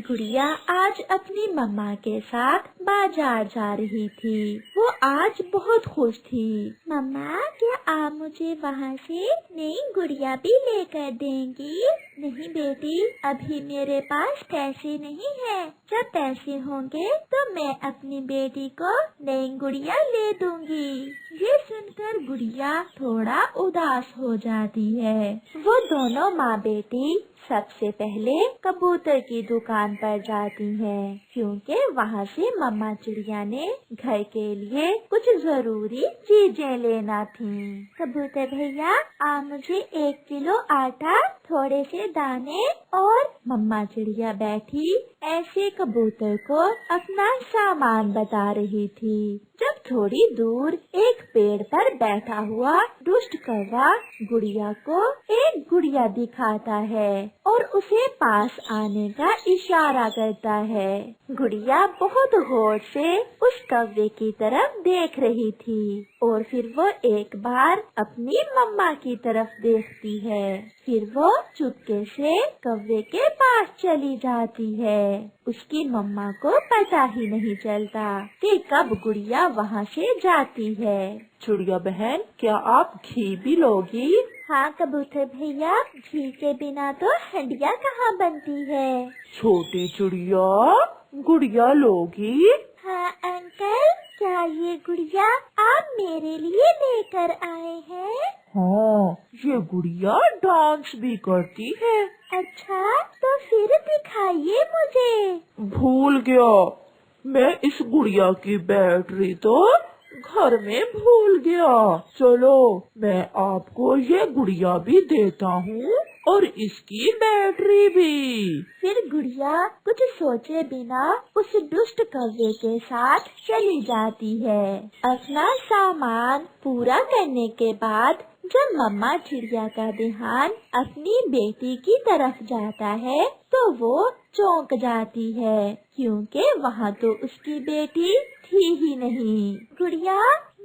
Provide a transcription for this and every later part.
गुड़िया आज अपनी मम्मा के साथ बाजार जा रही थी। वो आज बहुत खुश थी। मम्मा, क्या आप मुझे वहाँ से नई गुड़िया भी लेकर देंगी? नहीं बेटी, अभी मेरे पास पैसे नहीं है। जब पैसे होंगे तो मैं अपनी बेटी को नई गुड़िया ले दूंगी। ये सुनकर गुड़िया थोड़ा उदास हो जाती है। वो दोनों माँ बेटी सबसे पहले कबूतर की दुकान पर जाती हैं, क्योंकि वहाँ से मम्मा चिड़िया ने घर के लिए कुछ जरूरी चीजें लेना थी। कबूतर भैया, आप मुझे 1 किलो आटा, थोड़े से दाने और मम्मा चिड़िया बैठी ऐसे कबूतर को अपना सामान बता रही थी। जब थोड़ी दूर एक पेड़ पर बैठा हुआ दुष्ट कौवा गुड़िया को एक गुड़िया दिखाता है और उसे पास आने का इशारा करता है। गुड़िया बहुत गौर से उस कौवे की तरफ देख रही थी और फिर वो एक बार अपनी मम्मा की तरफ देखती है। फिर वो चुपके से कौवे के पास चली जाती है। उसकी मम्मा को पता ही नहीं चलता कि कब गुड़िया वहाँ से जाती है। चिड़िया बहन, क्या आप घी भी लोगी? हाँ कबूतर भैया, घी के बिना तो हंडिया कहाँ बनती है। छोटी चिड़िया, गुड़िया लोगी? हाँ अंकल, क्या ये गुड़िया आप मेरे लिए लेकर आए हैं? हाँ, ये गुड़िया डांस भी करती है। अच्छा, तो फिर दिखाइए मुझे। भूल गया, मैं इस गुड़िया की बैटरी तो घर में भूल गया। चलो, मैं आपको ये गुड़िया भी देता हूँ और इसकी बैटरी भी। फिर गुड़िया कुछ सोचे बिना उस दुष्ट कौवे के साथ चली जाती है। अपना सामान पूरा करने के बाद जब मम्मा चिड़िया का ध्यान अपनी बेटी की तरफ जाता है तो वो चौंक जाती है, क्योंकि वहाँ तो उसकी बेटी थी ही नहीं। गुड़िया,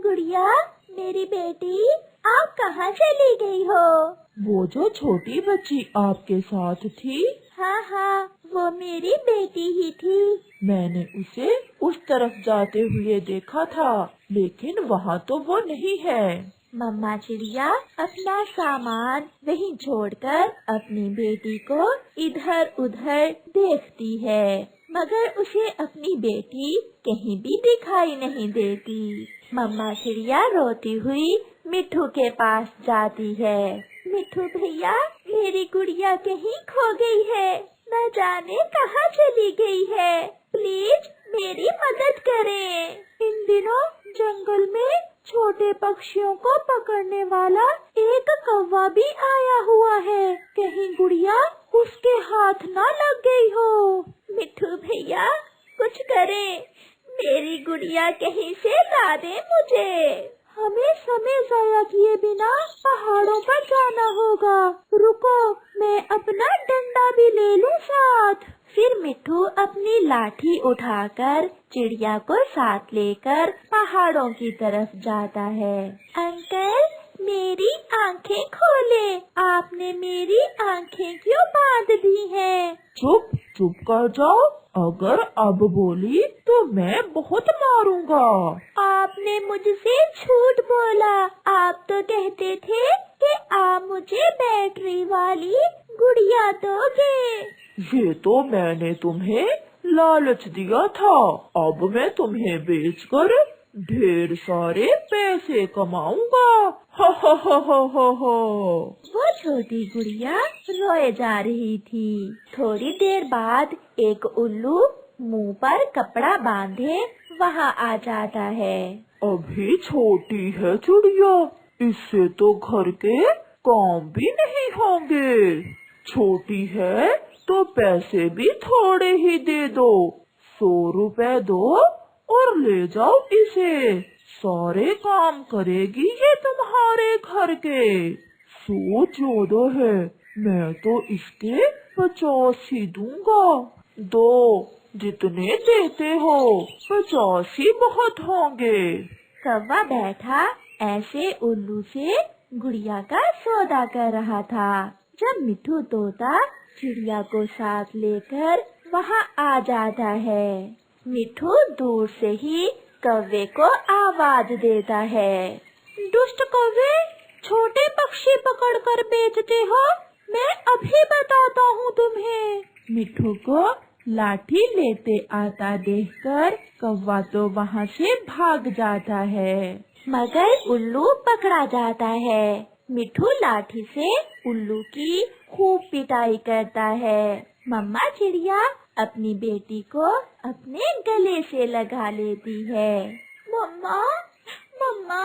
गुड़िया, मेरी बेटी, आप कहाँ चली गई हो? वो जो छोटी बच्ची आपके साथ थी? हाँ हाँ, वो मेरी बेटी ही थी। मैंने उसे उस तरफ जाते हुए देखा था, लेकिन वहाँ तो वो नहीं है। मम्मा चिड़िया अपना सामान वहीं छोड़कर अपनी बेटी को इधर उधर देखती है, मगर उसे अपनी बेटी कहीं भी दिखाई नहीं देती। मम्मा चिड़िया रोती हुई मिट्ठू के पास जाती है। मिट्ठू भैया, मेरी गुड़िया कहीं खो गई है, न जाने कहाँ चली गई है। प्लीज मेरी मदद करें। इन दिनों जंगल में छोटे पक्षियों को पकड़ने वाला एक कौवा भी आया हुआ है। कहीं गुड़िया उसके हाथ ना लग गई हो। मिट्ठू भैया, कुछ करें, मेरी गुड़िया कहीं से ला दे मुझे। हमें समय जाया किए बिना पहाड़ों पर जाना होगा। रुको, मैं अपना डंडा भी ले लूं साथ। फिर मिट्ठू अपनी लाठी उठाकर चिड़िया को साथ लेकर पहाड़ों की तरफ जाता है। अंकल, मेरी आंखें खोले, आपने मेरी आंखें क्यों बांध दी हैं? चुप चुप कर जाओ, अगर अब बोली तो मैं बहुत मारूंगा। आपने मुझसे झूठ बोला। आप तो कहते थे कि आप मुझे बैटरी वाली गुड़िया दोगे। ये तो मैंने तुम्हें लालच दिया था। अब मैं तुम्हें बेचकर ढेर सारे पैसे कमाऊंगा। हा हा हा हा हा हा। वो छोटी गुड़िया रोए जा रही थी। थोड़ी देर बाद एक उल्लू मुंह पर कपड़ा बांधे वहाँ आ जाता है। अभी छोटी है चिड़िया, इससे तो घर के काम भी नहीं होंगे। छोटी है तो पैसे भी थोड़े ही दे दो। 100 रुपए दो और ले जाओ इसे। सारे काम करेगी ये तुम्हारे घर के। 100 ज्यादा है, मैं तो इसके 50 ही दूंगा। दो, जितने देते हो 50 ही बहुत होंगे। कौवा बैठा ऐसे उल्लू से गुड़िया का सौदा कर रहा था। जब मिट्ठू तोता चिड़िया को साथ लेकर वहाँ आ जाता है। मिठू दूर से ही कौवे को आवाज देता है। दुष्ट कौवे, छोटे पक्षी पकड़कर बेचते हो, मैं अभी बताता हूँ तुम्हें। मिठू को लाठी लेते आता देखकर कौवा तो वहाँ से भाग जाता है, मगर उल्लू पकड़ा जाता है। मिठू लाठी से उल्लू की खूब पिटाई करता है। मम्मा चिड़िया अपनी बेटी को अपने गले से लगा लेती है। मम्मा, मम्मा,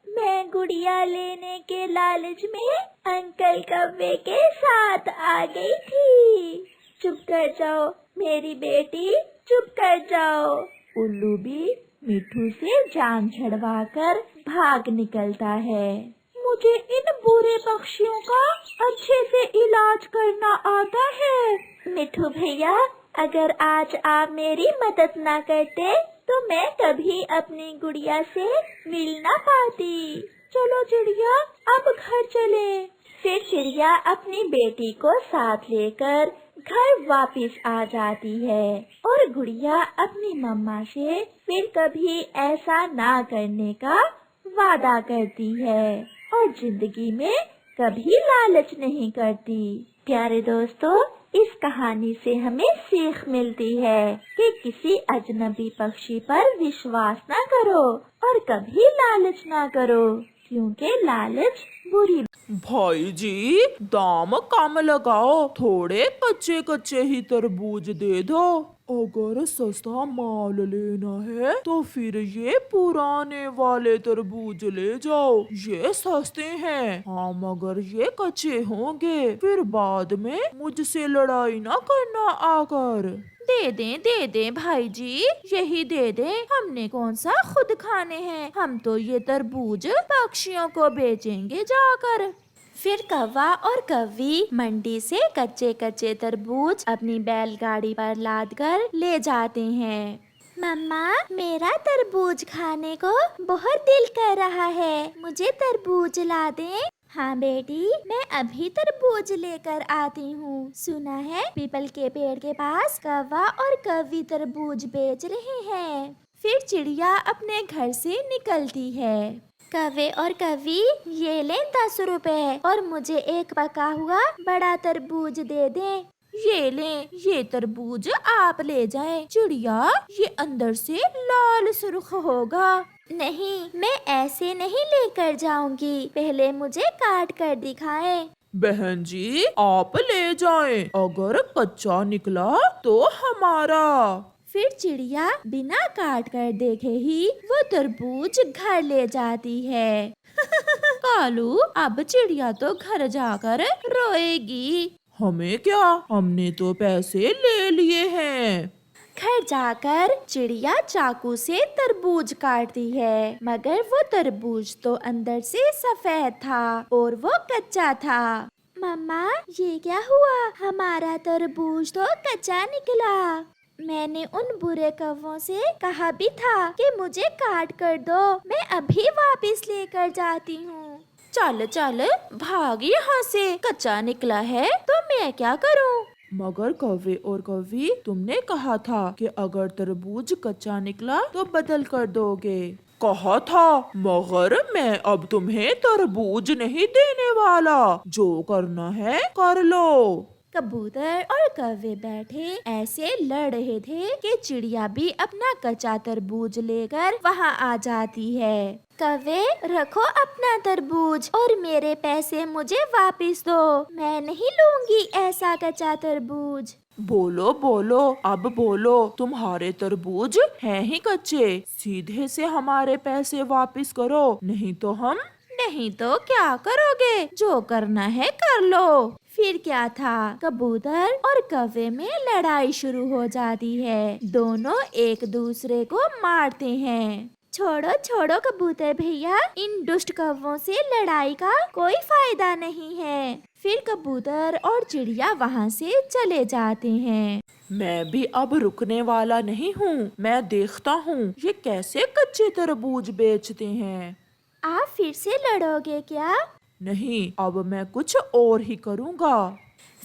मैं गुड़िया लेने के लालच में अंकल कौवे के साथ आ गई थी। चुप कर जाओ मेरी बेटी, चुप कर जाओ। उल्लू भी मिठू से जान छुड़वाकर भाग निकलता है। मुझे इन बुरे पक्षियों का अच्छे से इलाज करना आता है। मिठू भैया, अगर आज आप मेरी मदद ना करते तो मैं कभी अपनी गुड़िया से मिल ना पाती। चलो चिड़िया, अब घर चले। फिर चिड़िया अपनी बेटी को साथ लेकर घर वापस आ जाती है और गुड़िया अपनी मम्मा से फिर कभी ऐसा ना करने का वादा करती है और जिंदगी में कभी लालच नहीं करती। प्यारे दोस्तों, इस कहानी से हमें सीख मिलती है कि किसी अजनबी पक्षी पर विश्वास ना करो और कभी लालच ना करो, क्योंकि लालच बुरी। भाई जी, दाम कम लगाओ, थोड़े कच्चे कच्चे ही तरबूज दे दो। अगर सस्ता माल लेना है तो फिर ये पुराने वाले तरबूज ले जाओ, ये सस्ते हैं। हाँ, मगर ये कच्चे होंगे, फिर बाद में मुझसे लड़ाई ना करना आकर। दे दें भाई जी, यही दे दें। हमने कौन सा खुद खाने हैं, हम तो ये तरबूज पक्षियों को बेचेंगे जाकर। फिर कौवा और कौवी मंडी से कच्चे कच्चे तरबूज अपनी बैलगाड़ी पर लादकर ले जाते हैं। मम्मा, मेरा तरबूज खाने को बहुत दिल कर रहा है, मुझे तरबूज ला दें। हाँ बेटी, मैं अभी तरबूज लेकर आती हूँ। सुना है पीपल के पेड़ के पास कौवा और कौवी तरबूज बेच रहे हैं। फिर चिड़िया अपने घर से निकलती है। कौवे और कौवी, ये ले 10 रुपए और मुझे एक पका हुआ बड़ा तरबूज दे दें। ये लें, ये तरबूज आप ले जाएं। चिड़िया, ये अंदर से लाल सुर्ख होगा। नहीं, मैं ऐसे नहीं लेकर जाऊंगी, पहले मुझे काट कर दिखाएं। बहन जी, आप ले जाएं, अगर कच्चा निकला तो हमारा। फिर चिड़िया बिना काट कर देखे ही वो तरबूज घर ले जाती है। कालू, अब चिड़िया तो घर जाकर रोएगी। हमें क्या, हमने तो पैसे ले लिए हैं। घर जाकर चिड़िया चाकू से तरबूज काटती है, मगर वो तरबूज तो अंदर से सफेद था और वो कच्चा था। मम्मा, ये क्या हुआ? हमारा तरबूज तो कच्चा निकला। मैंने उन बुरे कौवों से कहा भी था कि मुझे काट कर दो, मैं अभी वापस लेकर जाती हूँ। चल चल, भाग यहाँ से, कच्चा निकला है तो मैं क्या करूँ? मगर कौवे और कौवी, तुमने कहा था कि अगर तरबूज कच्चा निकला तो बदल कर दोगे। कहा था, मगर मैं अब तुम्हें तरबूज नहीं देने वाला, जो करना है कर लो। कबूतर और कौवे बैठे ऐसे लड़ रहे थे कि चिड़िया भी अपना कच्चा तरबूज लेकर वहाँ आ जाती है। कौवे, रखो अपना तरबूज और मेरे पैसे मुझे वापस दो, मैं नहीं लूंगी ऐसा कच्चा तरबूज। बोलो बोलो, अब बोलो, तुम्हारे तरबूज हैं ही कच्चे, सीधे से हमारे पैसे वापस करो, नहीं तो हम। नहीं तो क्या करोगे? जो करना है कर लो। फिर क्या था, कबूतर और कौवे में लड़ाई शुरू हो जाती है। दोनों एक दूसरे को मारते हैं। छोड़ो छोड़ो कबूतर भैया, इन दुष्ट कौवों से लड़ाई का कोई फायदा नहीं है। फिर कबूतर और चिड़िया वहाँ से चले जाते हैं। मैं भी अब रुकने वाला नहीं हूँ, मैं देखता हूँ ये कैसे कच्चे तरबूज बेचते हैं। आप फिर से लड़ोगे क्या? नहीं, अब मैं कुछ और ही करूँगा।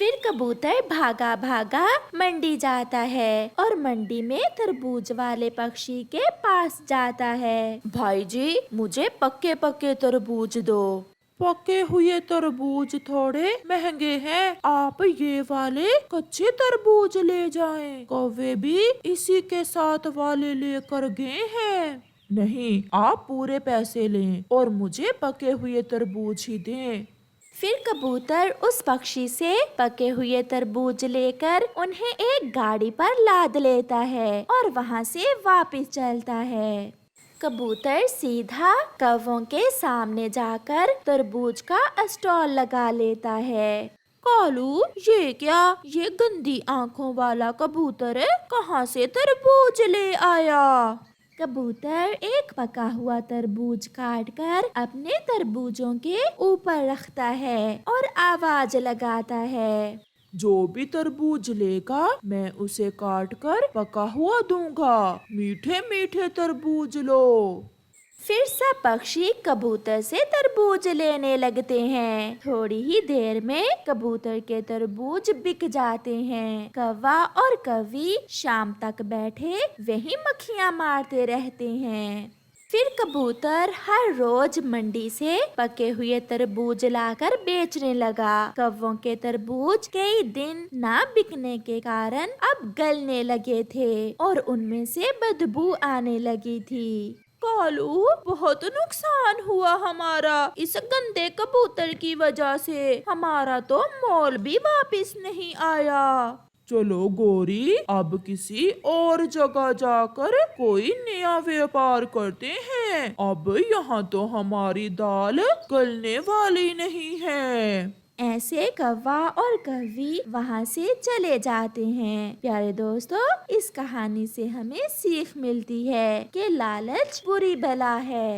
फिर कबूतर भागा भागा मंडी जाता है और मंडी में तरबूज वाले पक्षी के पास जाता है। भाई जी, मुझे पक्के पक्के तरबूज दो। पके हुए तरबूज थोड़े महंगे हैं, आप ये वाले कच्चे तरबूज ले जाएं। कौवे भी इसी के साथ वाले लेकर गए हैं। नहीं, आप पूरे पैसे लें और मुझे पके हुए तरबूज ही दें। फिर कबूतर उस पक्षी से पके हुए तरबूज लेकर उन्हें एक गाड़ी पर लाद लेता है और वहाँ से वापस चलता है। कबूतर सीधा कौवों के सामने जाकर तरबूज का स्टॉल लगा लेता है। कालू, ये क्या? ये गंदी आंखों वाला कबूतर है, कहाँ से तरबूज ले आया? कबूतर एक पका हुआ तरबूज काटकर अपने तरबूजों के ऊपर रखता है और आवाज लगाता है, जो भी तरबूज लेगा मैं उसे काट कर पका हुआ दूंगा। मीठे मीठे तरबूज लो। फिर सब पक्षी कबूतर से तरबूज लेने लगते हैं। थोड़ी ही देर में कबूतर के तरबूज बिक जाते हैं। कौवा और कौवी शाम तक बैठे वही मक्खियाँ मारते रहते हैं। फिर कबूतर हर रोज मंडी से पके हुए तरबूज लाकर बेचने लगा। कौवों के तरबूज कई दिन ना बिकने के कारण अब गलने लगे थे और उनमें से बदबू आने लगी थी। कालू, बहुत नुकसान हुआ हमारा इस गंदे कबूतर की वजह से। हमारा तो मोल भी वापस नहीं आया। चलो गोरी, अब किसी और जगह जाकर कोई नया व्यापार करते हैं। अब यहाँ तो हमारी दाल गलने वाली नहीं है। ऐसे कौवा और कौवी वहाँ से चले जाते हैं। प्यारे दोस्तों, इस कहानी से हमें सीख मिलती है कि लालच बुरी बला है।